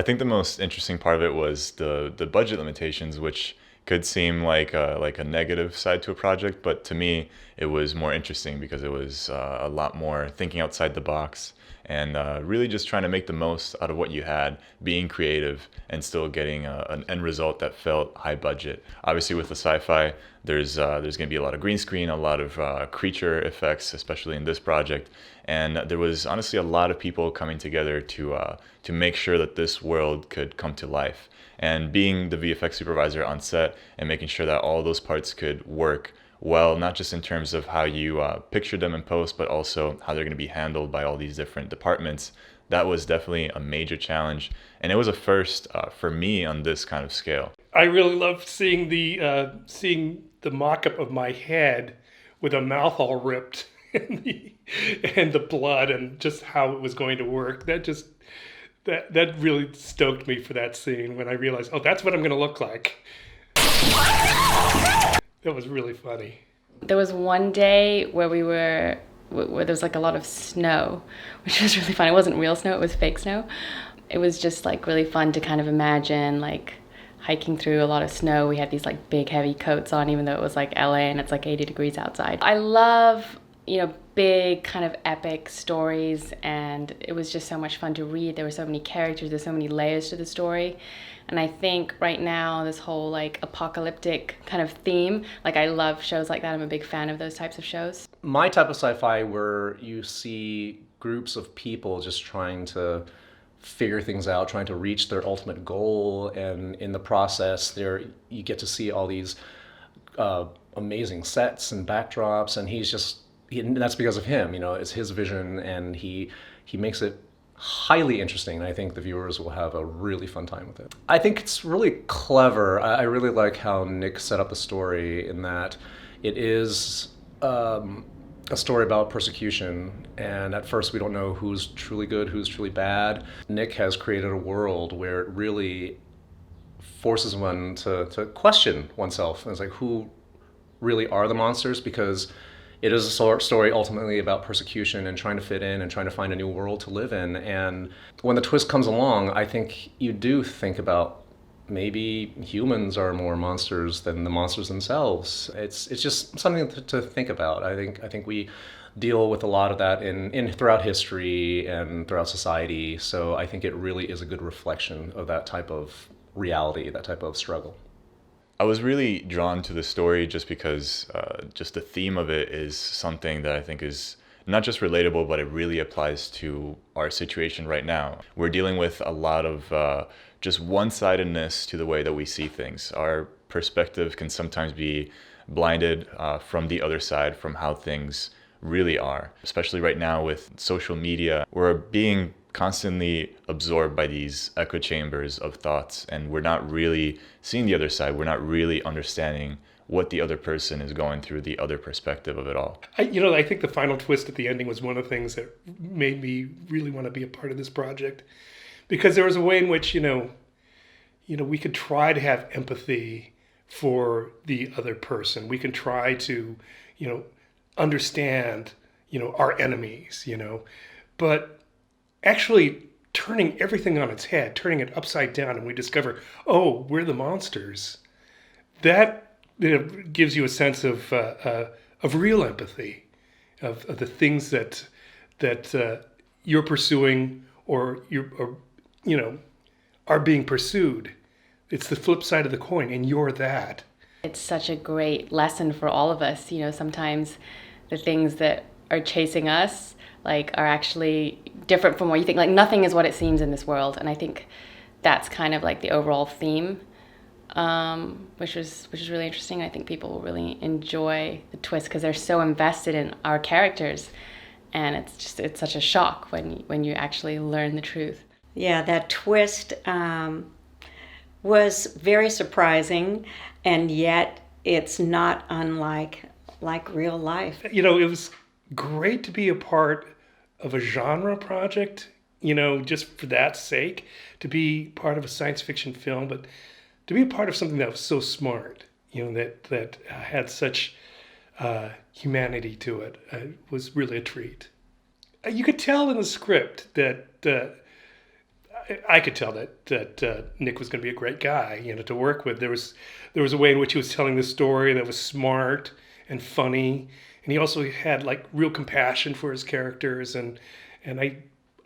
think the most interesting part of it was the budget limitations, which could seem like a negative side to a project, but to me it was more interesting because it was a lot more thinking outside the box and really just trying to make the most out of what you had, being creative and still getting an end result that felt high budget. Obviously, with the sci-fi, there's going to be a lot of green screen, a lot of creature effects, especially in this project, and there was honestly a lot of people coming together to make sure that this world could come to life. And being the VFX supervisor on set and making sure that all those parts could work well, not just in terms of how you picture them in post, but also how they're going to be handled by all these different departments. That was definitely a major challenge, and it was a first for me on this kind of scale. I really loved seeing the mock-up of my head with a mouth all ripped and the blood and just how it was going to work. That really stoked me for that scene when I realized, oh, that's what I'm going to look like. That was really funny. There was one day where where there was like a lot of snow, which was really fun. It wasn't real snow, it was fake snow. It was just like really fun to kind of imagine like hiking through a lot of snow. We had these like big heavy coats on, even though it was like LA and it's like 80 degrees outside. I love, big kind of epic stories, and it was just so much fun to read. There were so many characters, there's so many layers to the story. And I think right now this whole like apocalyptic kind of theme, like I love shows like that. I'm a big fan of those types of shows. My type of sci-fi where you see groups of people just trying to figure things out, trying to reach their ultimate goal, and in the process you get to see all these amazing sets and backdrops, and that's because of him. It's his vision, and he makes it highly interesting, and I think the viewers will have a really fun time with it. I think it's really clever. I really like how Nick set up the story in that it is a story about persecution, and at first we don't know who's truly good, who's truly bad. Nick has created a world where it really forces one to question oneself. And it's like, who really are the monsters? Because it is a story ultimately about persecution and trying to fit in and trying to find a new world to live in. And when the twist comes along, I think you do think about maybe humans are more monsters than the monsters themselves. It's just something to think about. I think we deal with a lot of that in throughout history and throughout society. So I think it really is a good reflection of that type of reality, that type of struggle. I was really drawn to the story just because just the theme of it is something that I think is not just relatable, but it really applies to our situation right now. We're dealing with a lot of just one-sidedness to the way that we see things. Our perspective can sometimes be blinded from the other side, from how things really are. Especially right now with social media, we're being constantly absorbed by these echo chambers of thoughts, and we're not really seeing the other side. We're not really understanding what the other person is going through, the other perspective of it all. I think the final twist at the ending was one of the things that made me really want to be a part of this project, because there was a way in which we could try to have empathy for the other person. We can try to understand our enemies, but actually turning everything on its head, turning it upside down, and we discover, oh, we're the monsters. That gives you a sense of real empathy, of the things that you're pursuing or are being pursued. It's the flip side of the coin, and you're that. It's such a great lesson for all of us. Sometimes the things that are chasing us are actually different from what you think. Nothing is what it seems in this world, and I think that's kind of the overall theme, which is really interesting. I think people will really enjoy the twist because they're so invested in our characters, and it's such a shock when you actually learn the truth. Yeah, that twist was very surprising, and yet it's not unlike real life. It was great to be a part of a genre project, just for that sake, to be part of a science fiction film, but to be a part of something that was so smart, that had such humanity to it, was really a treat. You could tell in the script that I could tell that Nick was going to be a great guy, to work with. There was a way in which he was telling the story that was smart and funny, and he also had like real compassion for his characters, and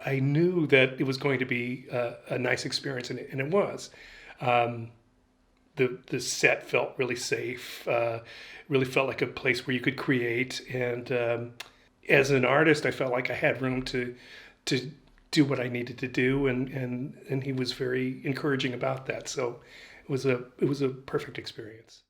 I knew that it was going to be a nice experience, and it was. The set felt really safe, really felt like a place where you could create, and as an artist, I felt like I had room to do what I needed to do, and he was very encouraging about that. So it was a perfect experience.